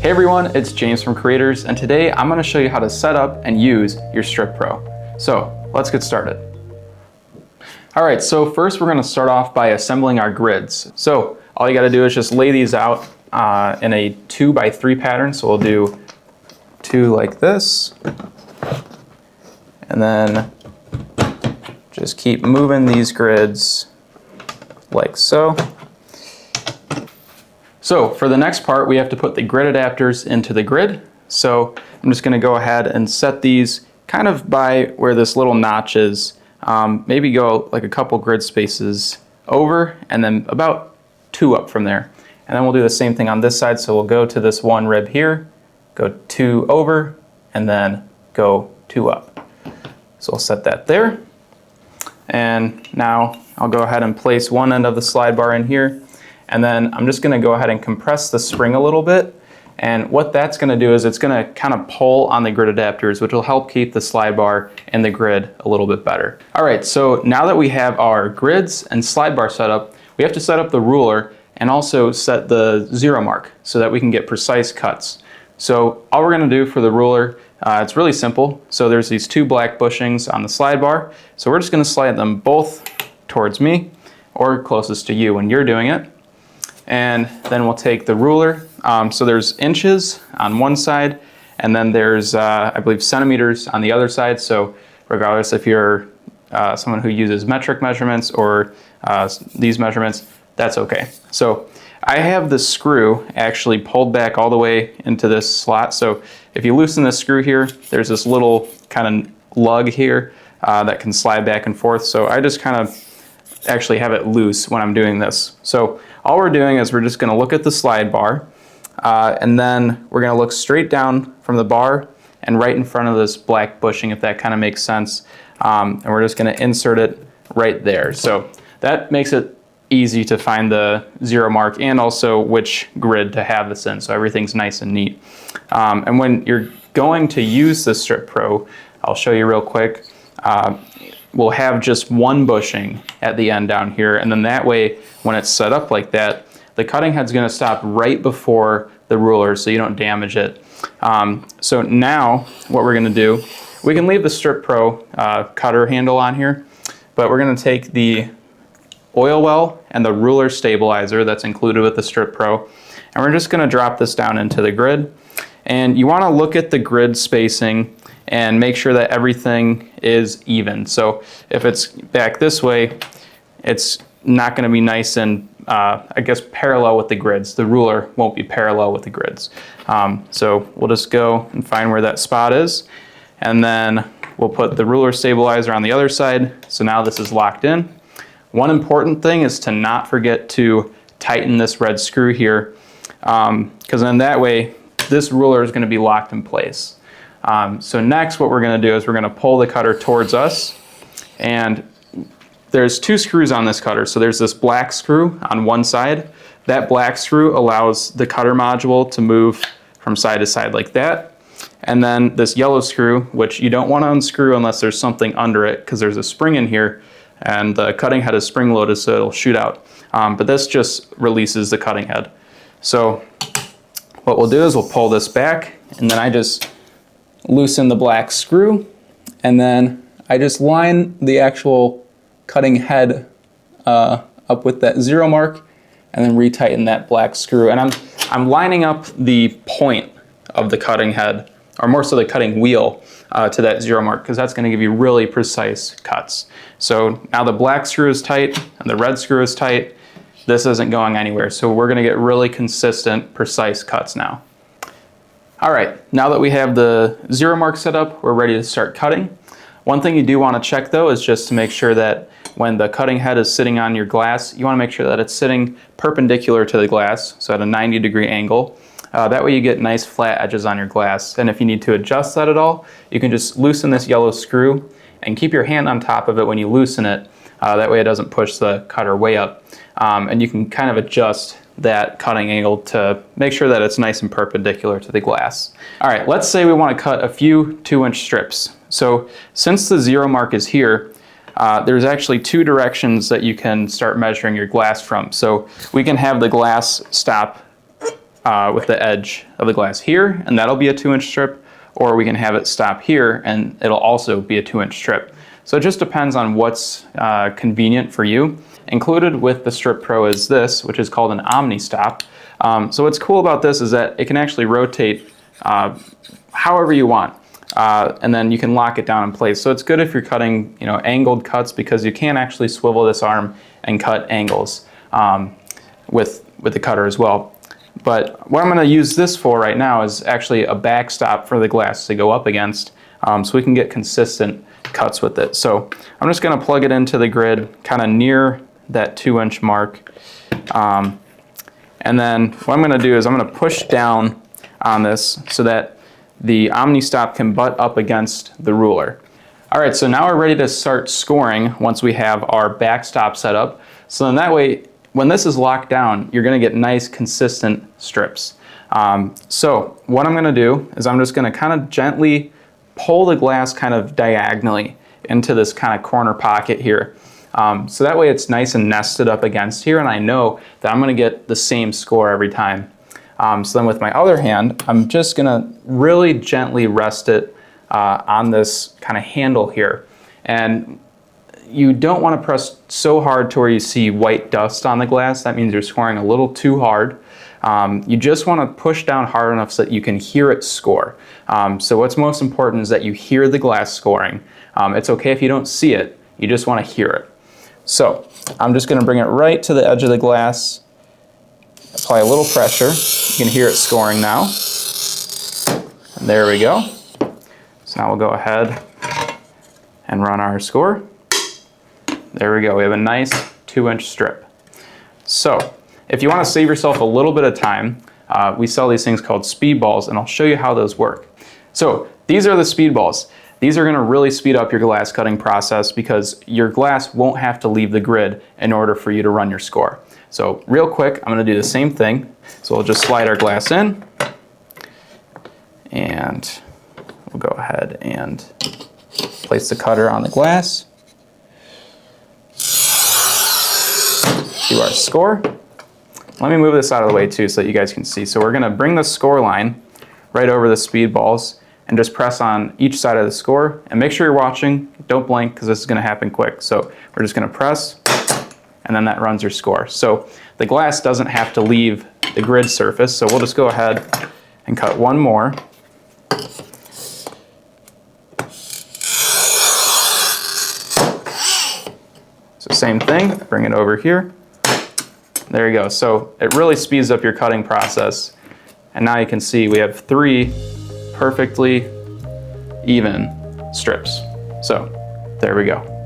Hey everyone, it's James from Creators, and today I'm going to show you how to set up and use your Strip Pro. So let's get started. Alright, so first we're going to start off by assembling our grids. So all you got to do is just lay these out in a 2x3 pattern. So we'll do 2 like this, and then just keep moving these grids like so. So for the next part, we have to put the grid adapters into the grid. So I'm just going to go ahead and set these kind of by where this little notch is. Maybe go like a couple grid spaces over and then about 2 up from there. And then we'll do the same thing on this side. So we'll go to this one rib here, go 2 over, and then go 2 up. So I'll set that there. And now I'll go ahead and place one end of the slide bar in here. And then I'm just going to go ahead and compress the spring a little bit. And what that's going to do is it's going to kind of pull on the grid adapters, which will help keep the slide bar and the grid a little bit better. All right, so now that we have our grids and slide bar set up, we have to set up the ruler and also set the 0 mark so that we can get precise cuts. So all we're going to do for the ruler, it's really simple. So there's these 2 black bushings on the slide bar. So we're just going to slide them both towards me or closest to you when you're doing it. And then we'll take the ruler. So there's inches on one side, and then there's, I believe, centimeters on the other side. So regardless if you're someone who uses metric measurements or these measurements, that's okay. So I have the screw actually pulled back all the way into this slot. So if you loosen this screw here, there's this little kind of lug here that can slide back and forth. So I just kind of actually have it loose when I'm doing this. So all we're doing is we're just going to look at the slide bar, and then we're going to look straight down from the bar and right in front of this black bushing, if that kind of makes sense. And we're just going to insert it right there. So that makes it easy to find the 0 mark and also which grid to have this in, so everything's nice and neat. And when you're going to use the Strip Pro, I'll show you real quick. We'll have just 1 bushing at the end down here, and then that way when it's set up like that, the cutting head's going to stop right before the ruler so you don't damage it. So now what we're going to do, we can leave the Strip Pro cutter handle on here, but we're going to take the oil well and the ruler stabilizer that's included with the Strip Pro, and we're just going to drop this down into the grid. And you want to look at the grid spacing and make sure that everything is even. So if it's back this way, it's not going to be nice and I guess parallel with the grids. The ruler won't be parallel with the grids. So we'll just go and find where that spot is, and then we'll put the ruler stabilizer on the other side. So now this is locked in. One important thing is to not forget to tighten this red screw here, because then that way this ruler is going to be locked in place. So next what we're going to do is we're going to pull the cutter towards us, and there's 2 screws on this cutter. So there's this black screw on one side. That black screw allows the cutter module to move from side to side like that. And then this yellow screw, which you don't want to unscrew unless there's something under it, because there's a spring in here and the cutting head is spring loaded, so it'll shoot out. But this just releases the cutting head. So what we'll do is we'll pull this back, and then I just loosen the black screw, and then I just line the actual cutting head up with that 0 mark, and then retighten that black screw. And I'm lining up the point of the cutting head, or more so the cutting wheel, to that 0 mark, because that's going to give you really precise cuts. So now the black screw is tight and the red screw is tight. This isn't going anywhere, so we're going to get really consistent, precise cuts now. All right, now that we have the 0 mark set up, we're ready to start cutting. One thing you do want to check though is just to make sure that when the cutting head is sitting on your glass, you want to make sure that it's sitting perpendicular to the glass, so at a 90-degree angle. That way you get nice flat edges on your glass. And if you need to adjust that at all, you can just loosen this yellow screw and keep your hand on top of it when you loosen it. That way it doesn't push the cutter way up. And you can kind of adjust that cutting angle to make sure that it's nice and perpendicular to the glass. All right, let's say we want to cut a few 2-inch strips. So since the 0 mark is here, there's actually 2 directions that you can start measuring your glass from. So we can have the glass stop with the edge of the glass here, and that'll be a 2-inch strip, or we can have it stop here and it'll also be a 2-inch strip. So it just depends on what's convenient for you. Included with the Strip Pro is this, which is called an OmniStop. So what's cool about this is that it can actually rotate however you want. And then you can lock it down in place. So it's good if you're cutting, angled cuts, because you can actually swivel this arm and cut angles with the cutter as well. But what I'm going to use this for right now is actually a backstop for the glass to go up against, so we can get consistent cuts with it. So I'm just going to plug it into the grid kind of near that 2-inch mark. And then what I'm going to do is I'm going to push down on this so that the OmniStop can butt up against the ruler. All right, so now we're ready to start scoring once we have our backstop set up. So then that way, when this is locked down, you're going to get nice consistent strips. So what I'm going to do is I'm just going to kind of gently pull the glass kind of diagonally into this kind of corner pocket here. So that way it's nice and nested up against here, and I know that I'm going to get the same score every time. So then with my other hand, I'm just going to really gently rest it on this kind of handle here. And you don't want to press so hard to where you see white dust on the glass. That means you're scoring a little too hard. You just want to push down hard enough so that you can hear it score. So what's most important is that you hear the glass scoring. It's okay if you don't see it, you just want to hear it. So I'm just going to bring it right to the edge of the glass, apply a little pressure. You can hear it scoring now. And there we go. So now we'll go ahead and run our score. There we go, we have a nice 2-inch strip. So if you want to save yourself a little bit of time, we sell these things called speed balls, and I'll show you how those work. So these are the speed balls. These are going to really speed up your glass cutting process because your glass won't have to leave the grid in order for you to run your score. So real quick, I'm going to do the same thing. So we'll just slide our glass in, and we'll go ahead and place the cutter on the glass. Do our score. Let me move this out of the way too so that you guys can see. So we're going to bring the score line right over the speed balls and just press on each side of the score, and make sure you're watching. Don't blink because this is going to happen quick. So we're just going to press, and then that runs your score. So the glass doesn't have to leave the grid surface, so we'll just go ahead and cut one more. So same thing, bring it over here. There you go. So it really speeds up your cutting process. And now you can see we have 3 perfectly even strips. So there we go.